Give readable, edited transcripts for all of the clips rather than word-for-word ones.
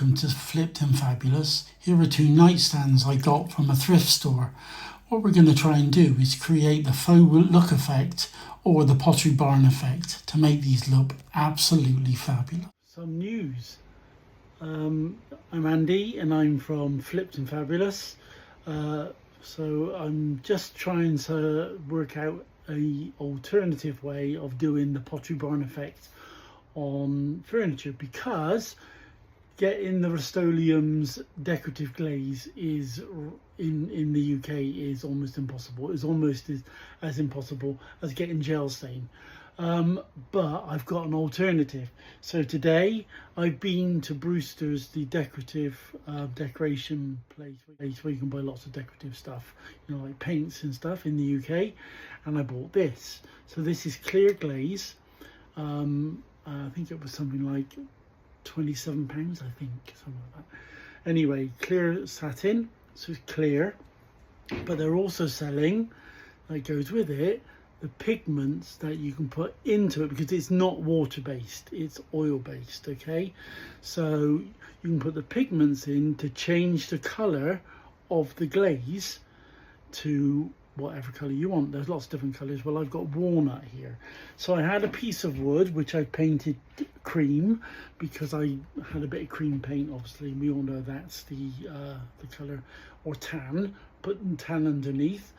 welcome to Flipped and Fabulous. Here are two nightstands I got from a thrift store. What we're going to try and do is create the faux look effect or the Pottery Barn effect to make these look absolutely fabulous. Some news. I'm Andy and I'm from Flipped and Fabulous. So I'm just trying to work out an alternative way of doing the Pottery Barn effect on furniture, because getting the Rustoleum's decorative glaze is in the UK is almost impossible. It's almost as impossible as getting gel stain. But I've got an alternative. So today I've been to Brewster's, the decorative decoration place where you can buy lots of decorative stuff, you know, like paints and stuff in the UK, and I bought this. So this is clear glaze. I think it was something like £27, I think, something like that. Anyway, clear satin, so it's clear, but they're also selling, that goes with it, the pigments that you can put into it, because it's not water based, it's oil based. Okay, so you can put the pigments in to change the color of the glaze to whatever color you want. There's lots of different colors. Well, I've got walnut here, so I had a piece of wood which I painted cream, because I had a bit of cream paint. Obviously we all know that's the color, or tan, put tan underneath.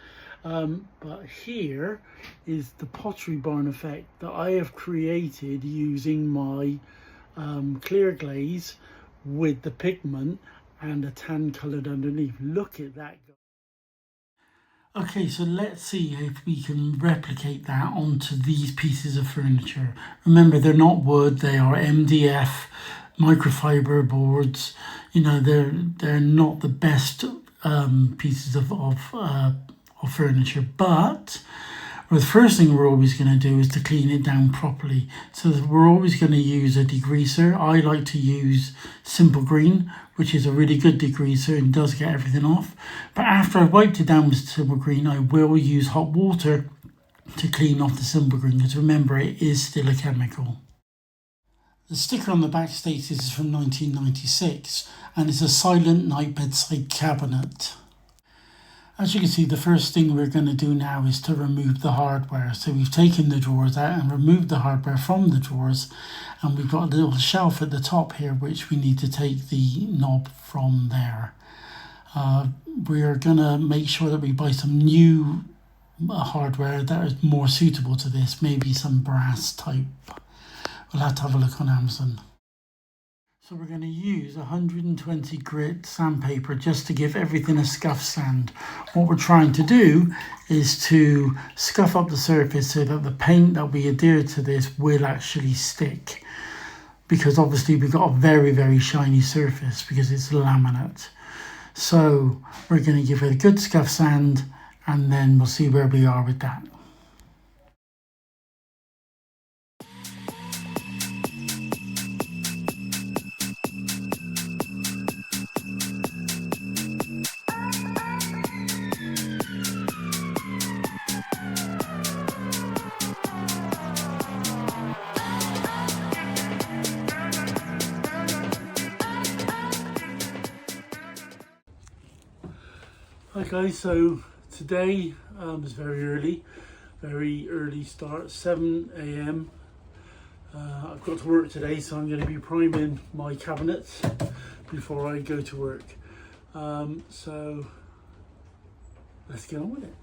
But here is the Pottery Barn effect that I have created using my clear glaze with the pigment and a tan coloured underneath. Look at that. Okay, so let's see if we can replicate that onto these pieces of furniture. Remember, they're not wood, they are MDF microfiber boards. You know, they're not the best pieces of furniture, but the first thing we're always going to do is to clean it down properly. So we're always going to use a degreaser. I like to use Simple Green, which is a really good degreaser and does get everything off. But after I've wiped it down with Simple Green, I will use hot water to clean off the Simple Green, because remember, it is still a chemical. The sticker on the back states this is from 1996 and it's a Silent Night bedside cabinet. As you can see, the first thing we're going to do now is to remove the hardware. So we've taken the drawers out and removed the hardware from the drawers, and we've got a little shelf at the top here which we need to take the knob from there. We're going to make sure that we buy some new hardware that is more suitable to this, maybe some brass type. We'll have to have a look on Amazon. So we're going to use 120 grit sandpaper just to give everything a scuff sand. What we're trying to do is to scuff up the surface so that the paint that we adhere to this will actually stick. Because obviously we've got a very, very shiny surface because it's laminate. So we're going to give it a good scuff sand, and then we'll see where we are with that. Okay, so today is very early start, 7 AM. I've got to work today, so I'm going to be priming my cabinets before I go to work. So let's get on with it.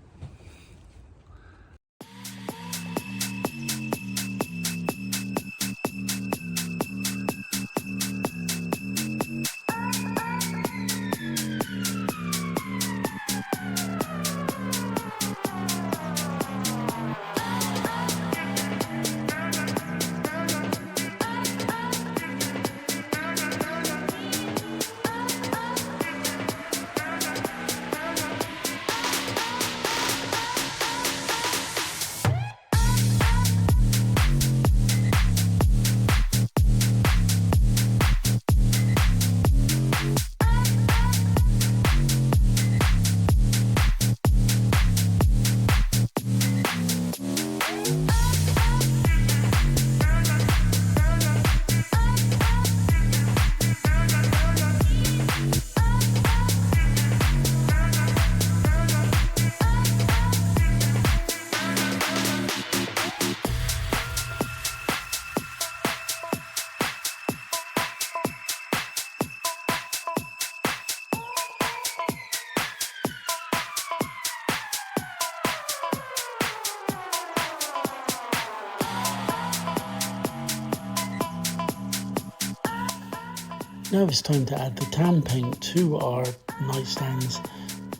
Now it's time to add the tan paint to our nightstands,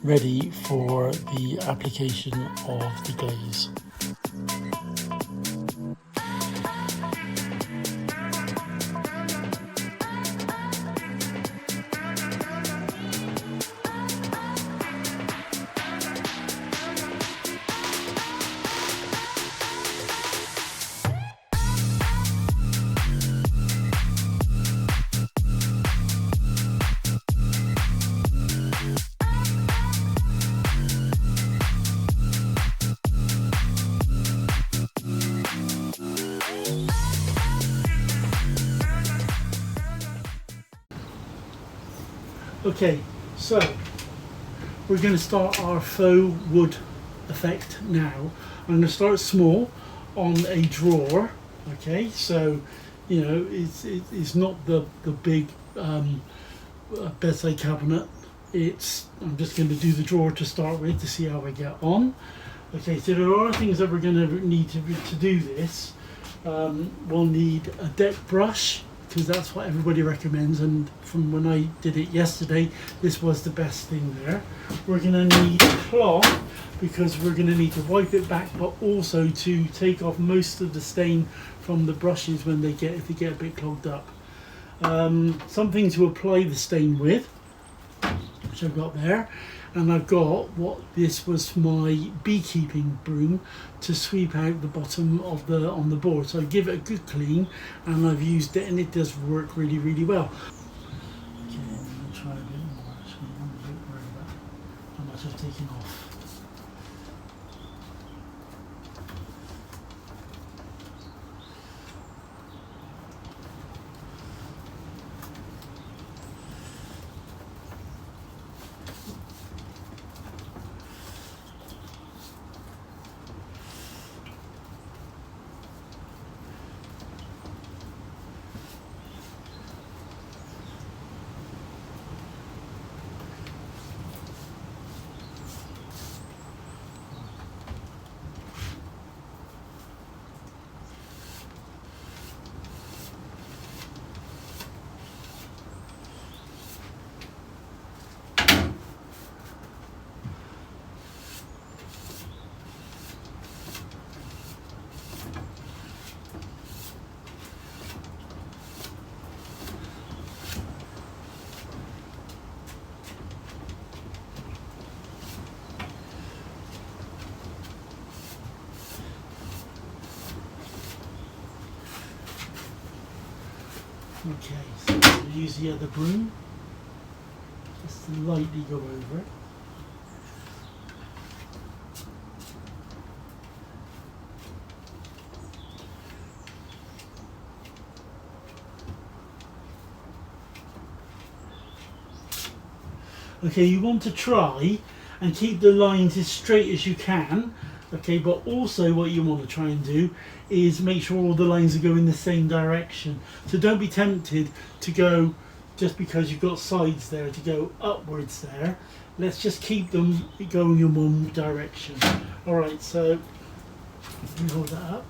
ready for the application of the glaze. Okay, so we're going to start our faux wood effect now. I'm going to start small on a drawer. Okay, so you know it's not the big bedside cabinet. I'm just going to do the drawer to start with to see how I get on. Okay, so there are things that we're going to need to do this. We'll need a deck brush, because that's what everybody recommends, and from when I did it yesterday, this was the best thing there. We're going to need cloth, because we're going to need to wipe it back, but also to take off most of the stain from the brushes when if they get a bit clogged up. Something to apply the stain with, which I've got there, and I've got this was my beekeeping broom to sweep out the bottom of on the board. So I give it a good clean, and I've used it, and it does work really, really well. Okay, I'm going to try a bit more. Actually, I'm a bit worried about how much I've taken off. Okay, so I'm going to use the other broom just to lightly go over it. Okay, you want to try and keep the lines as straight as you can. Okay, but also what you want to try and do is make sure all the lines are going the same direction. So don't be tempted to go, just because you've got sides there, to go upwards there. Let's just keep them going in one direction. Alright, so let me hold that up.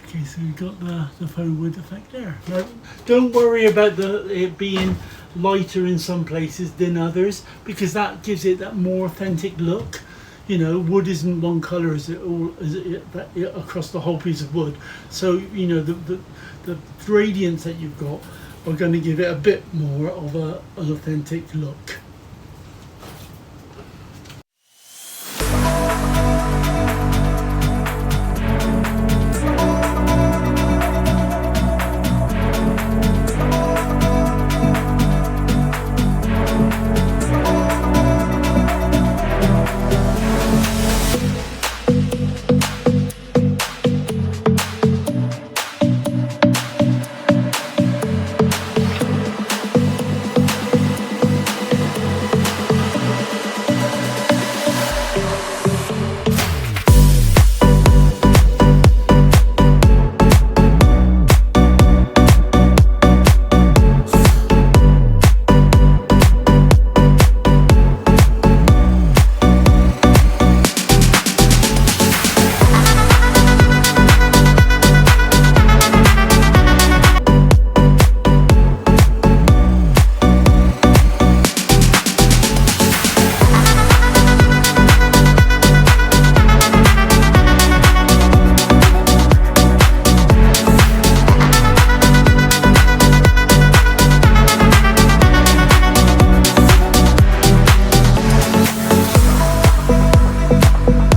Okay, so we've got the faux wood effect there. Now, don't worry about it being lighter in some places than others, because that gives it that more authentic look. You know, wood isn't one colour across the whole piece of wood. So, you know, the gradients that you've got are going to give it a bit more of an authentic look. Bye.